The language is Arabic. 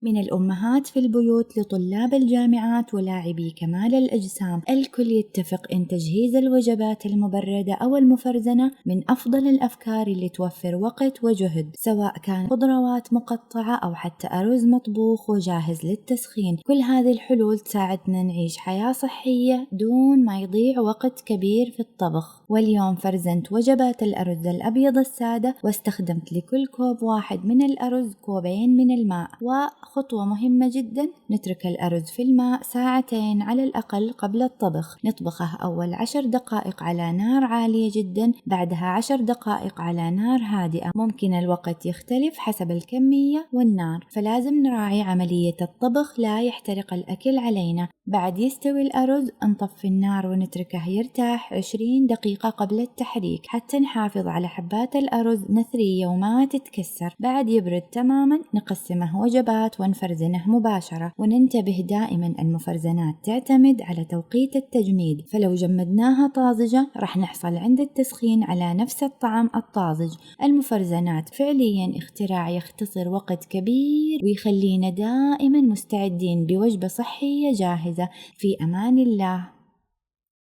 من الأمهات في البيوت لطلاب الجامعات ولاعبي كمال الأجسام، الكل يتفق إن تجهيز الوجبات المبردة أو المفرزنة من أفضل الأفكار اللي توفر وقت وجهد، سواء كان خضروات مقطعة أو حتى أرز مطبوخ وجاهز للتسخين. كل هذه الحلول تساعدنا نعيش حياة صحية دون ما يضيع وقت كبير في الطبخ. واليوم فرزنت وجبات الأرز الأبيض السادة، واستخدمت لكل كوب واحد من الأرز كوبين من الماء. وخطوة مهمة جدا، نترك الأرز في الماء ساعتين على الأقل قبل الطبخ. نطبخه أول 10 دقائق على نار عالية جدا، بعدها 10 دقائق على نار هادئة. ممكن الوقت يختلف حسب الكمية والنار، فلازم نراعي عملية الطبخ لا يحترق الأكل علينا. بعد يستوي الأرز نطفي النار ونتركه يرتاح 20 دقيقة قبل التحريك حتى نحافظ على حبات الأرز نثرية وما تتكسر. بعد يبرد تماما نقسمه وجبات ونفرزنه مباشرة. وننتبه دائما المفرزنات تعتمد على توقيت التجميد، فلو جمدناها طازجة راح نحصل عند التسخين على نفس الطعم الطازج. المفرزنات فعليا اختراع يختصر وقت كبير ويخلينا دائما مستعدين بوجبة صحية جاهزة. في أمان الله.